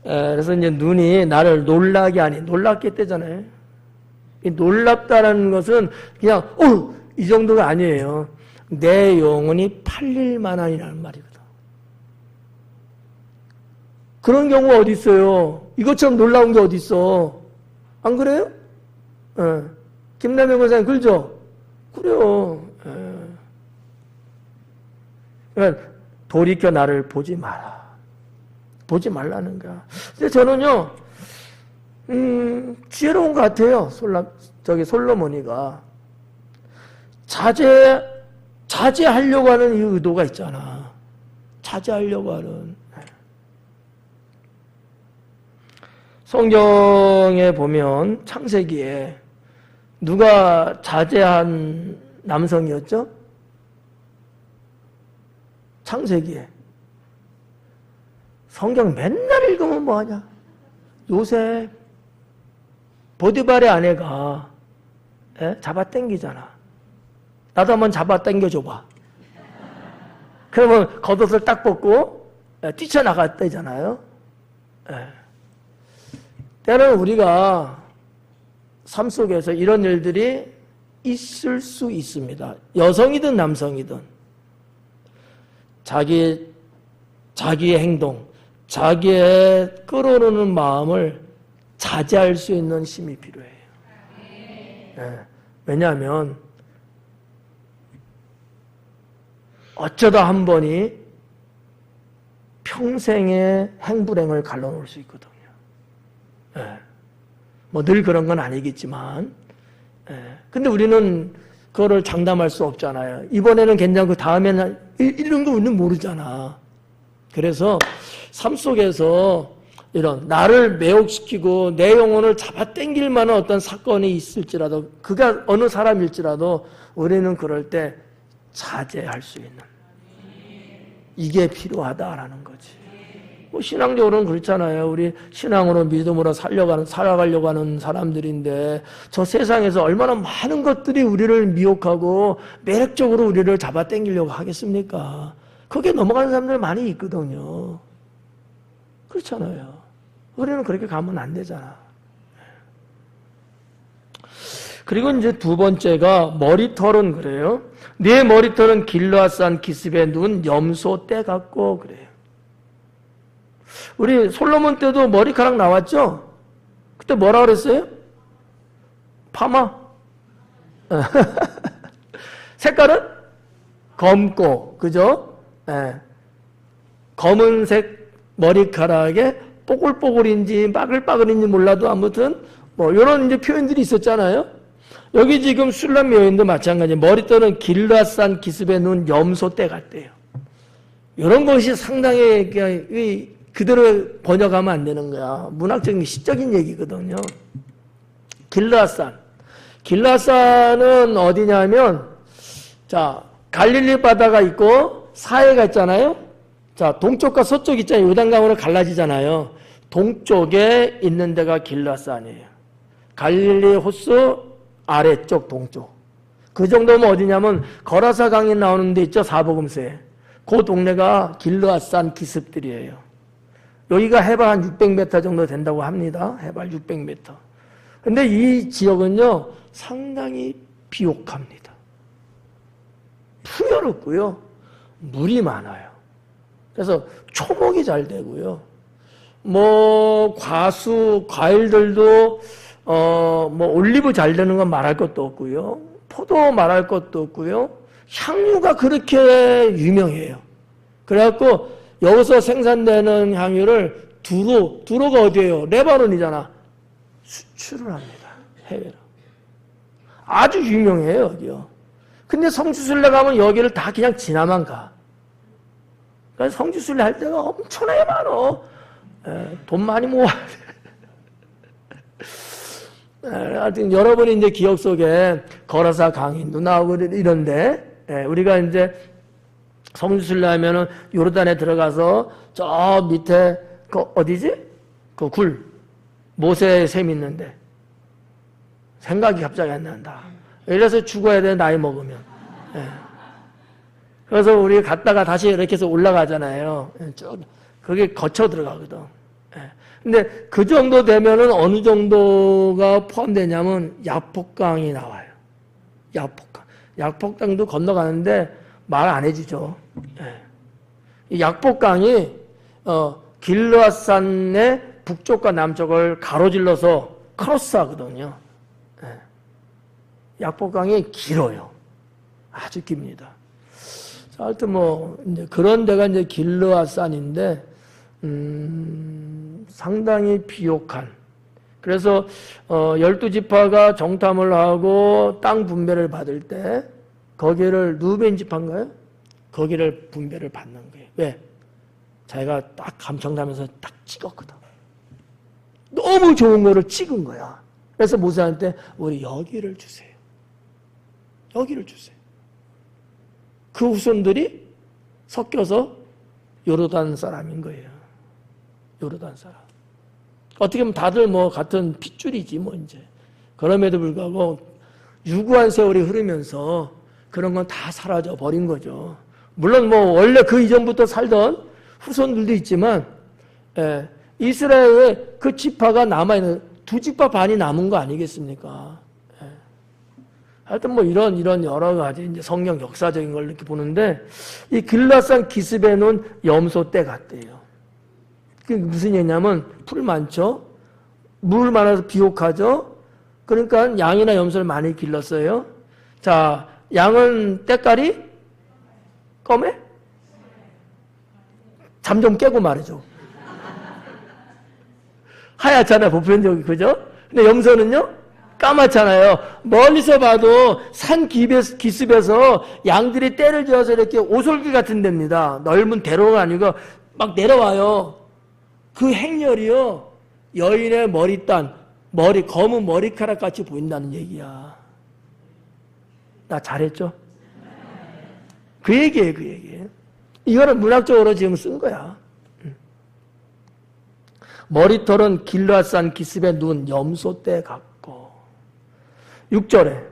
그래서 이제 눈이 나를 놀라게 하니, 놀랍게 했대잖아요. 이 놀랍다라는 것은 그냥, 이 정도가 아니에요. 내 영혼이 팔릴 만한이라는 말이거든. 그런 경우가 어디 있어요? 이것처럼 놀라운 게 어디 있어? 안 그래요? 김남영 권사님 그러죠? 그래요. 그러니까 돌이켜 나를 보지 마라. 보지 말라는 거야. 근데 저는요, 지혜로운 것 같아요. 솔로몬이가. 자제하려고 하는 이 의도가 있잖아. 자제하려고 하는. 성경에 보면 창세기에 누가 자제한 남성이었죠? 창세기에. 성경 맨날 읽으면 뭐하냐? 요셉, 보디발의 아내가 잡아당기잖아. 나도 한번 잡아당겨줘봐. 그러면 겉옷을 딱 벗고 뛰쳐나갔다잖아요. 때로는 우리가 삶 속에서 이런 일들이 있을 수 있습니다. 여성이든 남성이든 자기의 행동, 자기의 끌어오르는 마음을 자제할 수 있는 힘이 필요해요. 왜냐하면 어쩌다 한 번이 평생의 행불행을 갈라놓을 수 있거든요. 뭐 늘 그런 건 아니겠지만, 근데 우리는 그거를 장담할 수 없잖아요. 이번에는 괜찮고 다음에는 이런 거 우리는 모르잖아. 그래서 삶 속에서 이런 나를 매혹시키고 내 영혼을 잡아당길 만한 어떤 사건이 있을지라도, 그가 어느 사람일지라도 우리는 그럴 때 자제할 수 있는, 이게 필요하다라는 거지. 뭐 신앙적으로는 그렇잖아요. 우리 신앙으로 믿음으로 살아가려고 하는 사람들인데 저 세상에서 얼마나 많은 것들이 우리를 미혹하고 매력적으로 우리를 잡아당기려고 하겠습니까? 거기에 넘어가는 사람들 많이 있거든요. 그렇잖아요. 우리는 그렇게 가면 안 되잖아. 그리고 이제 두 번째가 머리털은 그래요. 네 머리털은 길르앗산 기슭에 누운 염소 때 같고 그래요. 우리 솔로몬 때도 머리카락 나왔죠? 그때 뭐라 그랬어요? 파마. 색깔은 검고, 그죠? 검은색 머리카락에 뽀글뽀글인지 빠글빠글인지 몰라도 아무튼 뭐 이런 이제 표현들이 있었잖아요. 여기 지금 술람 여인도 마찬가지. 머리털은 길르앗산 기슭에 누운 염소 때 같대요. 이런 것이 상당히 그대로 번역하면 안 되는 거야. 문학적인 시적인 얘기거든요. 길르앗산은 어디냐면, 자, 갈릴리 바다가 있고 사해가 있잖아요. 자, 동쪽과 서쪽 있잖아요. 요단강으로 갈라지잖아요. 동쪽에 있는 데가 길르앗산이에요. 갈릴리 호수 아래쪽 동쪽. 그 정도면 어디냐면 거라사 강이 나오는 데 있죠. 사복음서에. 그 동네가 길르앗산 기슭들이에요. 여기가 해발 한 600m 정도 된다고 합니다. 해발 600m. 근데 이 지역은요, 상당히 비옥합니다. 푸여롭고요, 물이 많아요. 그래서 초목이 잘 되고요, 뭐, 과일들도, 뭐, 올리브 잘 되는 건 말할 것도 없고요, 포도 말할 것도 없고요, 향유가 그렇게 유명해요. 그래갖고, 여기서 생산되는 향유를 두로가 어디예요? 레바논이잖아. 수출을 합니다. 해외로. 아주 유명해요, 여기요. 근데 성지순례 가면 여기를 다 그냥 지나만 가. 그러니까 성지순례 할 때가 엄청나게 많어. 돈 많이 모아야 돼. 하여튼 여러분이 이제 기억 속에 거라사 강인도 나오고 이런데, 우리가 이제 성지순례 하면은 요르단에 들어가서 저 밑에 그 어디지? 그 모세의 샘 있는데 생각이 갑자기 안 난다. 이래서 죽어야 돼, 나이 먹으면. 그래서 우리 갔다가 다시 이렇게 해서 올라가잖아요. 그게 거쳐 들어가거든. 근데 그 정도 되면은 어느 정도가 포함되냐면 야폭강이 나와요. 야폭강도 건너가는데 말 안 해주죠. 이 약복강이 길르앗산의 북쪽과 남쪽을 가로질러서 크로스하거든요. 약복강이 길어요. 아주 깁니다. 하여튼 뭐 이제 그런 데가 이제 길르앗산인데 상당히 비옥한. 그래서 12지파가 정탐을 하고 땅 분배를 받을 때 거기를 누벤 지파인가요? 거기를 분배를 받는 거예요. 왜? 자기가 딱 감청하면서 딱 찍었거든. 너무 좋은 거를 찍은 거야. 그래서 모세한테 우리 여기를 주세요. 여기를 주세요. 그 후손들이 섞여서 요르단 사람인 거예요. 요르단 사람. 어떻게 보면 다들 뭐 같은 핏줄이지 뭐 이제. 그럼에도 불구하고 유구한 세월이 흐르면서 그런 건 다 사라져 버린 거죠. 물론 뭐 원래 그 이전부터 살던 후손들도 있지만 이스라엘의 그 지파가 남아있는 2지파 반이 남은 거 아니겠습니까? 하여튼 뭐 이런 여러 가지 이제 성경 역사적인 걸 이렇게 보는데 이 길르앗산 기슭에 놓은 염소 떼 같대요. 그게 무슨 얘기냐면 풀 많죠? 물 많아서 비옥하죠? 그러니까 양이나 염소를 많이 길렀어요. 자, 양은 때깔이 검해? 잠 좀 깨고 말이죠. 하얗잖아요, 보편적이, 그죠? 근데 염소는요? 까맣잖아요. 멀리서 봐도 산 기슭에서 양들이 떼를 지어서 이렇게 오솔길 같은 데입니다. 넓은 대로가 아니고 막 내려와요. 그 행렬이요, 여인의 머리단, 검은 머리카락 같이 보인다는 얘기야. 나 잘했죠? 그 얘기예요, 그 얘기예요. 이거는 문학적으로 지금 쓴 거야. 머리털은 길르앗산 기슭에 누운 염소떼 같고. 6절에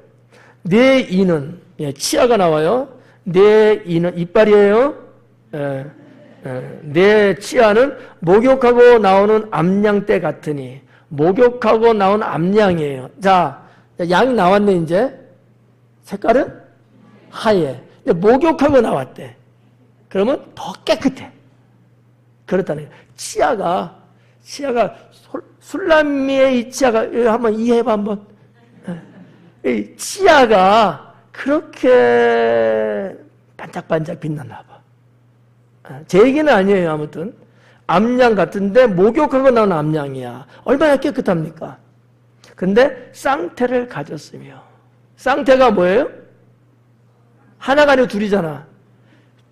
내 이는, 치아가 나와요. 내 이는 이빨이에요. 내 치아는 목욕하고 나오는 암양떼 같으니. 목욕하고 나온 암양이에요. 자, 양이 나왔네 이제. 색깔은 하얘. 근데 목욕하고 나왔대. 그러면 더 깨끗해. 그렇다는 거예요. 치아가 술람미의 이 치아가 한번 이해해봐 한번. 이 치아가 그렇게 반짝반짝 빛나나 봐. 제 얘기는 아니에요. 아무튼 암양 같은데 목욕하고 나온 암양이야. 얼마나 깨끗합니까? 근데 쌍태를 가졌으며. 쌍태가 뭐예요? 하나가 아니고 둘이잖아.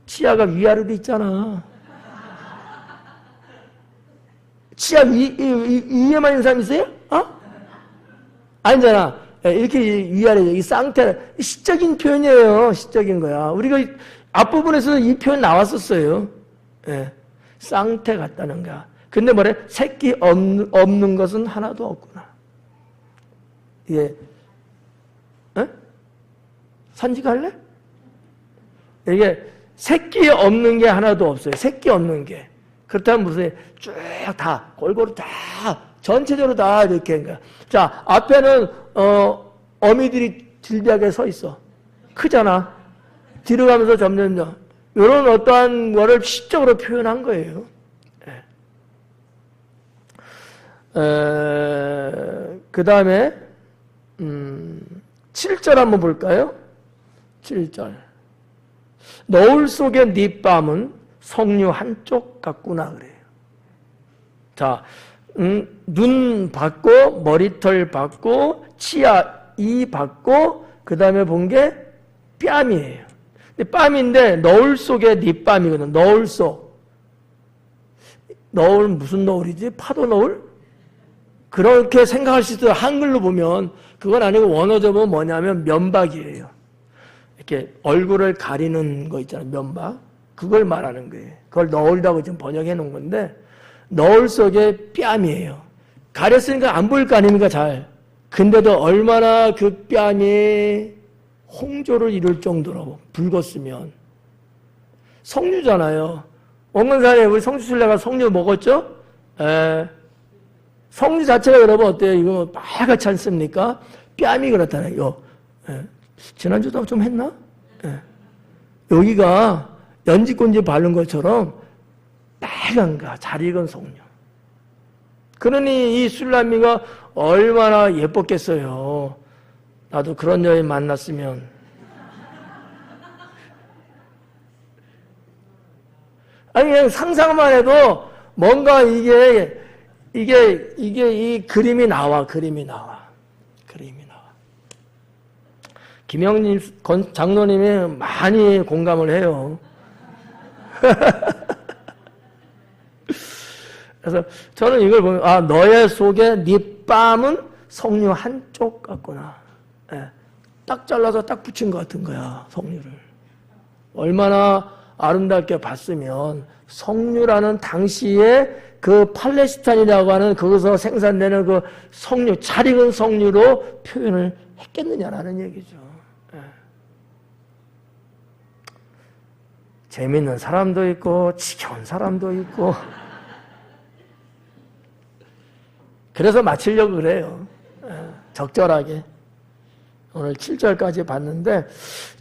치아가 위아래로 있잖아. 치아 위에만 있는 사람 있어요? 아니잖아. 이렇게 위아래, 이 쌍태, 시적인 표현이에요. 시적인 거야. 우리가 앞부분에서 이 표현 나왔었어요. 쌍태 같다는 거야. 근데 뭐래? 새끼 없는 것은 하나도 없구나. 예. 산지갈래? 이게 새끼 없는 게 하나도 없어요. 새끼 없는 게. 그렇다면 무슨 쭉 다 골고루 다 전체적으로 다 이렇게 한 거야. 자, 앞에는 어미들이 질비하게 서 있어. 크잖아. 뒤로 가면서 점점 이런 어떠한 거를 시적으로 표현한 거예요. 그 다음에 7절 한번 볼까요? 7절. 너울 속의 네 뺨은 석류 한쪽 같구나 그래요. 자, 눈 받고 머리털 받고 치아 이 받고 그 다음에 본 게 뺨이에요. 뺨인데 너울 속의 네 뺨이거든. 너울 속. 너울 무슨 너울이지? 파도 너울? 그렇게 생각할 수 있어요. 한글로 보면. 그건 아니고 원어적으로 보면 뭐냐면 면박이에요. 이렇게 얼굴을 가리는 거 있잖아요. 면박. 그걸 말하는 거예요. 그걸 너울이라고 지금 번역해 놓은 건데 너울 속에 뺨이에요. 가렸으니까 안 보일 거 아닙니까 잘. 근데도 얼마나 그 뺨이 홍조를 이룰 정도로 붉었으면. 석류잖아요. 원근산에 우리 성주순례가 석류 먹었죠? 석류 자체가 여러분 어때요? 이거 빨갛지 않습니까? 뺨이 그렇다네요. 지난주도 좀 했나? 여기가 연지꼰지 바른 것처럼 빨간가 잘 익은 석류. 그러니 이 술람미가 얼마나 예뻤겠어요. 나도 그런 여인 만났으면. 아니, 그냥 상상만 해도 뭔가 이 그림이 나와. 김영림 장로님이 많이 공감을 해요. 그래서 저는 이걸 보면, 아, 너의 속에 네 뺨은 석류 한쪽 같구나. 예, 딱 잘라서 딱 붙인 것 같은 거야, 석류를. 얼마나 아름답게 봤으면 석류라는 당시에 그 팔레스타인이라고 하는 거기서 생산되는 그 석류, 잘 익은 석류로 표현을 했겠느냐라는 얘기죠. 예. 재밌는 사람도 있고 지겨운 사람도 있고 그래서 마치려고 그래요. 예. 적절하게. 오늘 7절까지 봤는데,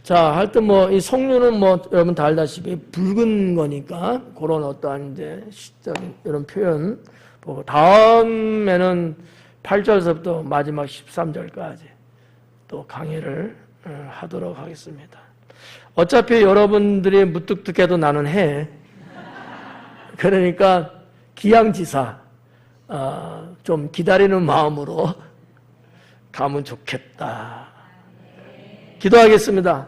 자, 하여튼 이 석류는 여러분 다 알다시피 붉은 거니까, 그런 어떠한 이제 시적인 이런 표현 보고, 다음에는 8절서부터 마지막 13절까지 또 강의를 하도록 하겠습니다. 어차피 여러분들이 무뚝뚝해도 나는 해. 그러니까, 기양지사, 좀 기다리는 마음으로 가면 좋겠다. 기도하겠습니다.